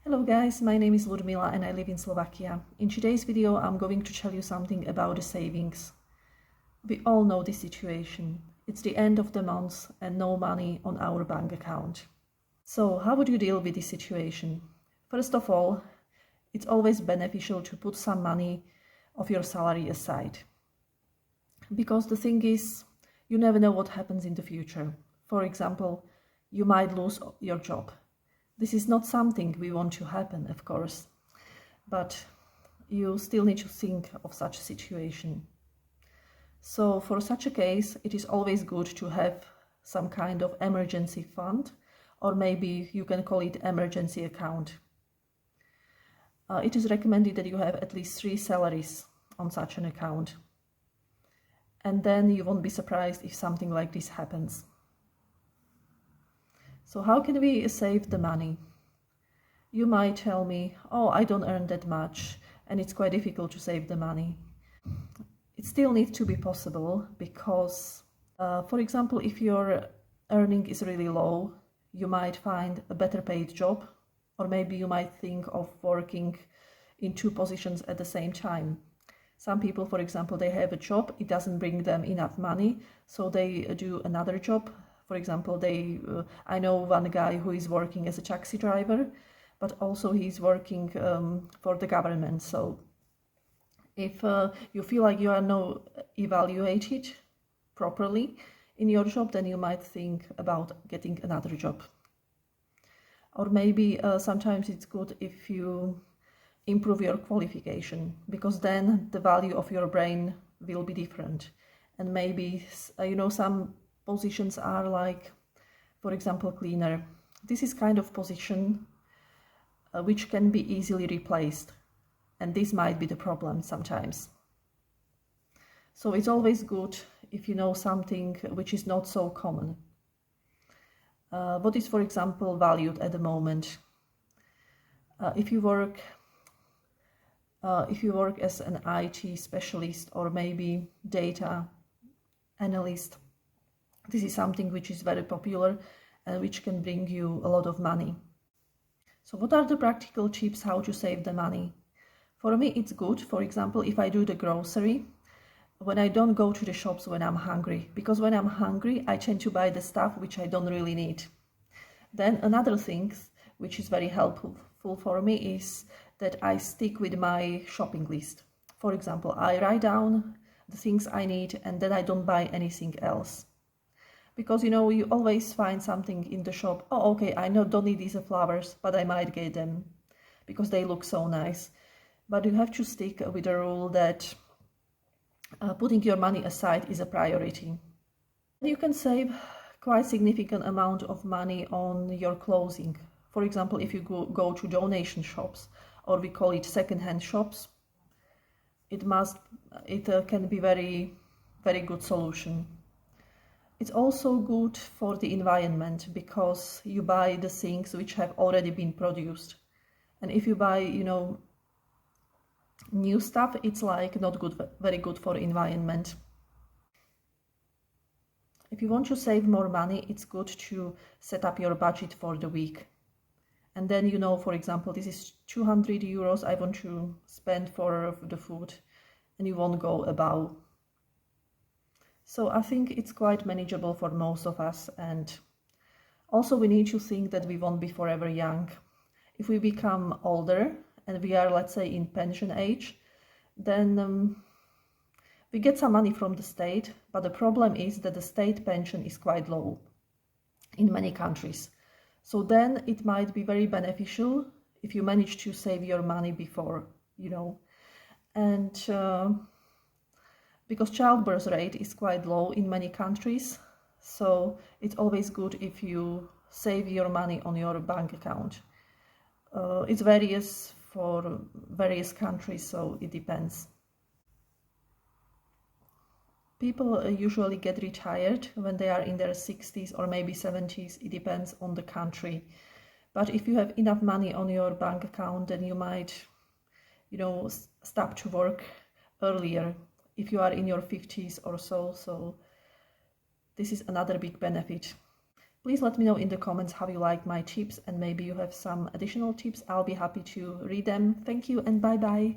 Hello guys, my name is Ludmila and I live in Slovakia. In today's video I'm going to tell you something about the savings. We all know this situation. It's the end of the month and no money on our bank account. So how would you deal with this situation? First of all, it's always beneficial to put some money of your salary aside. Because the thing is, you never know what happens in the future. For example, you might lose your job. This is not something we want to happen, of course, but you still need to think of such a situation. So for such a case, it is always good to have some kind of emergency fund, or maybe you can call it emergency account. It is recommended that you have at least 3 salaries on such an account. And then you won't be surprised if something like this happens. So how can we save the money? You might tell me, oh, I don't earn that much and it's quite difficult to save the money. It still needs to be possible because, for example, if your earning is really low, you might find a better paid job, or maybe you might think of working in 2 positions at the same time. Some people, for example, they have a job, it doesn't bring them enough money, so they do another job. For example, I know one guy who is working as a taxi driver, but also he's working for the government. So if you feel like you are not evaluated properly in your job, then you might think about getting another job. Or maybe sometimes it's good if you improve your qualification, because then the value of your brain will be different. And maybe, some positions are like, for example, cleaner. This is kind of position which can be easily replaced, and this might be the problem sometimes. So it's always good if you know something which is not so common. What is, for example, valued at the moment? If you work as an IT specialist or maybe data analyst, this is something which is very popular and which can bring you a lot of money. So what are the practical tips how to save the money? For me, it's good, for example, if I do the grocery, when I don't go to the shops when I'm hungry, because when I'm hungry, I tend to buy the stuff which I don't really need. Then another thing which is very helpful for me is that I stick with my shopping list. For example, I write down the things I need and then I don't buy anything else. Because, you always find something in the shop. Oh, okay, I don't need these flowers, but I might get them because they look so nice. But you have to stick with the rule that putting your money aside is a priority. You can save quite significant amount of money on your clothing. For example, if you go to donation shops, or we call it second-hand shops, it can be very, very good solution. It's also good for the environment because you buy the things which have already been produced. And if you buy, new stuff, it's like not good, very good for environment. If you want to save more money, it's good to set up your budget for the week. And then, for example, this is 200 euros I want to spend for the food, and you won't go above. So I think it's quite manageable for most of us. And also we need to think that we won't be forever young. If we become older and we are, let's say, in pension age, then we get some money from the state, but the problem is that the state pension is quite low in many countries. So then it might be very beneficial if you manage to save your money before, and because childbirth rate is quite low in many countries, so it's always good if you save your money on your bank account. It varies for various countries, so it depends. People usually get retired when they are in their 60s or maybe 70s. It depends on the country. But if you have enough money on your bank account, then you might, stop to work earlier if you are in your 50s or so. So this is another big benefit. Please let me know in the comments how you liked my tips, and maybe you have some additional tips. I'll be happy to read them. Thank you and bye bye.